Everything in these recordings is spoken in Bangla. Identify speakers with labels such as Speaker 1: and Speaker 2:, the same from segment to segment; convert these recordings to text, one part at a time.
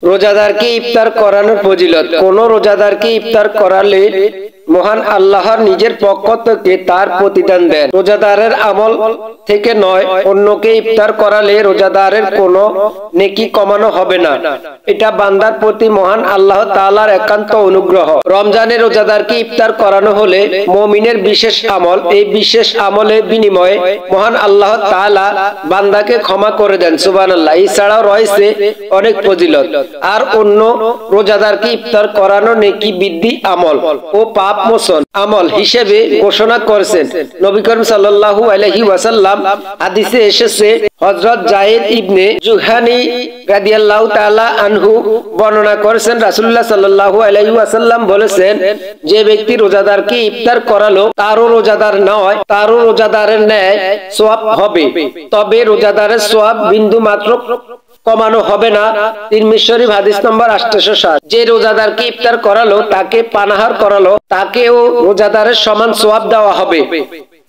Speaker 1: রোজাদারকে ইফতার করানোর ফজিলত। কোন রোজাদারকে ইফতার করালে মহান আল্লাহর নিজের পক্ষ থেকে তার প্রতিদান দেন। রোজাদারের আমল থেকে নয়, অন্যকে ইফতার করালে রোজাদারের কোনো নেকি কমানো হবে না। এটা বান্দার প্রতি মহান আল্লাহ তাআলার একান্ত অনুগ্রহ। রমজানে রোজাদারকে ইফতার করানো হলে মুমিনের বিশেষ আমল। এই বিশেষ আমলের বিনিময়ে মহান আল্লাহ তাআলা বান্দাকে ক্ষমা করে দেন। সুবহানাল্লাহ। এছাড়াও রয়েছে অনেক ফজিলত। আর অন্য রোজাদারকে ইফতার করানো নেকি বৃদ্ধি আমল ও পাপ মোচন আমল হিসেবে ঘোষণা করেছেন নবী করিম সাল্লাল্লাহু আলাইহি ওয়াসাল্লাম। হাদিসে এসেছে, হযরত যায়েদ ইবনে জুহানি রাদিয়াল্লাহু তাআলা আনহু বর্ণনা করেছেন, রাসূলুল্লাহ সাল্লাল্লাহু আলাইহি ওয়াসাল্লাম বলেছেন, যে ব্যক্তি রোজাদারকে ইফতার করালো তারও রোজাদার নয়, তারও রোজাদারের ন্যায় সওয়াব হবে, তবে রোজাদারের সওয়াব বিন্দু মাত্র কমানো হবে না। তিরমিজি শরীফ হাদিস নম্বর 807। যে রোজাদারকে ইফতার করালো তাকে পানাহার করালো তাকেও রোজাদারের সমান সওয়াব দেওয়া হবে,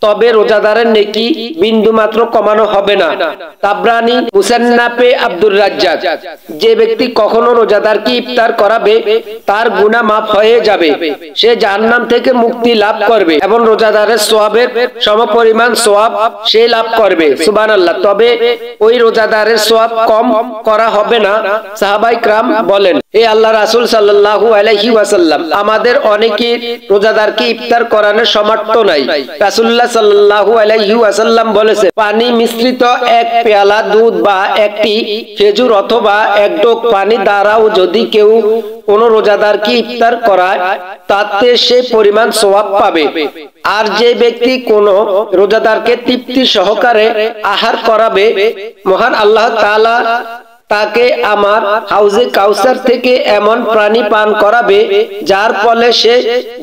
Speaker 1: তবে রোজাদারের নেকি বিন্দু মাত্র কমানো হবে না। তাবরানী মুসান্নাফে আব্দুর রাজ্জাক। যে ব্যক্তি কখনো রোজাদারকে ইফতার করাবে তার গুনাহ মাফ হয়ে যাবে, সে জাহান্নাম থেকে মুক্তি লাভ করবে এবং রোজাদারের সওয়াবের সমপরিমাণ সওয়াব সে লাভ করবে। সুবহানাল্লাহ। তবে ওই রোজাদারের সওয়াব কম করা হবে না। সাহাবায়ে কেরাম বলেন, হে আল্লাহর রাসূল সাল্লাল্লাহু আলাইহি ওয়াসাল্লাম, আমাদের অনেকের রোজাদারকে ইফতার করানোর সামর্থ্য নাই। রাসূলুল্লাহ সাল্লাল্লাহু আলাইহি ওয়াসাল্লাম বলেছেন, পানি মিশ্রিত এক পেয়ালা দুধ বা একটি খেজুর অথবা এক ঢোক পানি দ্বারাও যদি কেউ কোন রোজাদারকে ইফতার করায় তাতে সে পরিমাণ সওয়াব পাবে। আর যে ব্যক্তি কোন রোজাদারকে তৃপ্তি সহকারে আহার করাবে, মহান আল্লাহ তাআলা তাকে আমার হাউজে কাউসার থেকে এমন পানি পান করাবে যার ফলে সে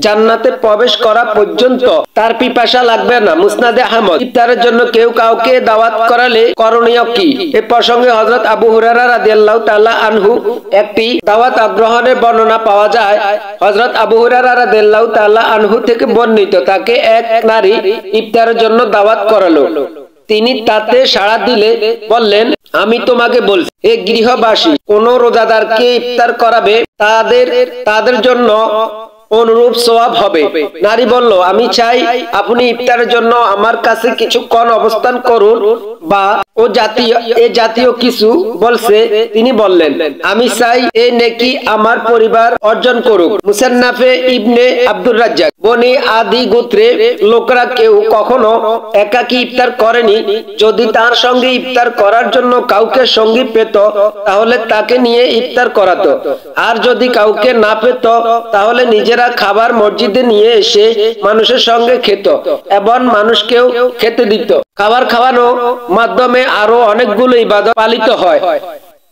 Speaker 1: জান্নাতে প্রবেশ করা পর্যন্ত তার পিপাসা লাগবে না। মুসনাদে আহমদ। ইফতারের জন্য কেউ কাউকে দাওয়াত করালে করণীয় কি? এ প্রসঙ্গে হযরত আবু হুরায়রা রাদিয়াল্লাহু তাআলা আনহু একটি দাওয়াত গ্রহণের বর্ণনা পাওয়া যায়। হযরত আবু হুরায়রা রাদিয়াল্লাহু তাআলা আনহু থেকে বর্ণিত, তাকে এক নারী ইফতারের জন্য দাওয়াত করালো। তিনি তাতে সাড়া দিলে বললেন, আমি তোমাকে বলছি, হে গৃহবাসী, কোন রোজাদারকে ইফতার করাবে তাদের জন্য অনুরূপ সওয়াব হবে। নারী বলল, আমি চাই আপনি ইফতারের জন্য আমার কাছে কিছুক্ষণ অবস্থান করুন বা এ জাতীয় কিছু বলছে। তিনি বললেন, আমি চাই এই নেকি আমার পরিবার অর্জন করুক। মুসান্নাফে ইবনে আব্দুর রাজ্জাক। বনি আদি গোত্রে লোকরা কেউ কখনো একাকী ইফতার করেনি। যদি তার সঙ্গে ইফতার করার জন্য কাউকে সঙ্গী পেত তাহলে তাকে নিয়ে ইফতার করাতো, আর যদি কাউকে না পেত তাহলে নিজেরা খাবার মসজিদে নিয়ে এসে মানুষের সঙ্গে খেত এবং মানুষকেও খেতে দিত। খাবার খাওয়ানোর মাধ্যমে আরো অনেকগুলো ইবাদত পালিত হয়।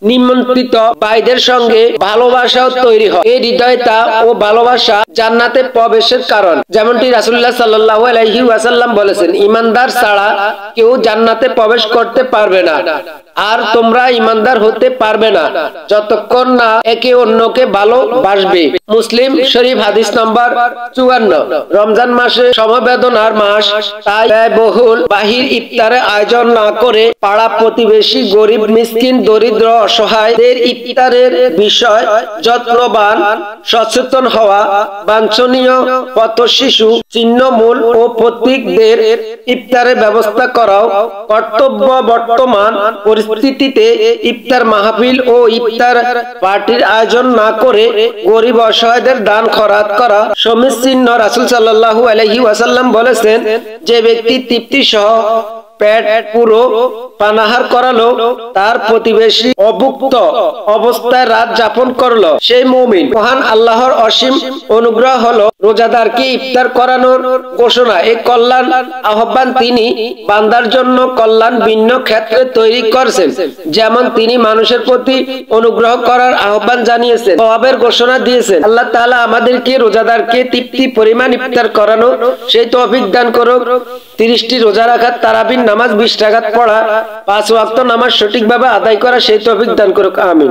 Speaker 1: নিমন্ত্রিত ভাইদের সঙ্গে ভালোবাসাও তৈরি হয়। এই হৃদয়তা ও ভালোবাসা জান্নাতে প্রবেশের কারণ। যেমনটি রাসূলুল্লাহ সাল্লাল্লাহু আলাইহি ওয়াসাল্লাম বলেছেন, ঈমানদার ছাড়া কেউ জান্নাতে প্রবেশ করতে পারবে না, আর তোমরা ঈমানদার হতে পারবে না যতক্ষণ না একে অন্যকে ভালোবাসবে। মুসলিম শরীফ হাদিস নম্বর 54। রমজান মাসে সমবেদনার মাস, তাই ব্যয়বহুল বাহির ইফতারের আয়োজন না করে পাড়া প্রতিবেশী, গরিব, মিসকিন, দরিদ্র, অসহায়দের ইফতারের বিষয় যত্নবান, সচেতন হওয়া বাঞ্ছনীয়। পথশিশু, ছিন্নমূল ও প্রতীকদের ইফতারের ব্যবস্থা করাও কর্তব্য। বর্তমান পরিস্থিতিতে ইফতার মাহফিল ও ইফতার পার্টির আয়োজন না করে গরিব অসহায়দের দান খয়রাত করা সমীচীন। রাসূল সাল্লাল্লাহু আলাইহি ওয়াসাল্লাম বলেছেন, যে ব্যক্তি তৃপ্তি সহ পেট পুরো পানাহার করালো তার প্রতিবেশী অভুক্ত অবস্থায় রাত যাপন করলো, সেই মুমিন। মহান আল্লাহর অসীম অনুগ্রহ হলো রোজাদারকে ইফতার করানোর ঘোষণা। এই কল্যাণ আহ্বান তিনি বান্দার জন্য কল্যাণ ভিন্ন ক্ষেত্রে তৈরি করেছেন। যেমন তিনি মানুষের প্রতি অনুগ্রহ করার আহ্বান জানিয়েছেন, সওয়াবের ঘোষণা দিয়েছেন। আল্লাহ তাআলা আমাদেরকে রোজাদারকে তৃপ্তি পরিমাণ ইফতার করানো সেই তৌফিক দান করুক। 30টি রোজা রাখা, তারাবির নামাজ 20 রাকাত পড়া, 5 ওয়াক্ত নামাজ সঠিকভাবে আদায় করা সেই তৌফিক দান করুক। আমিন।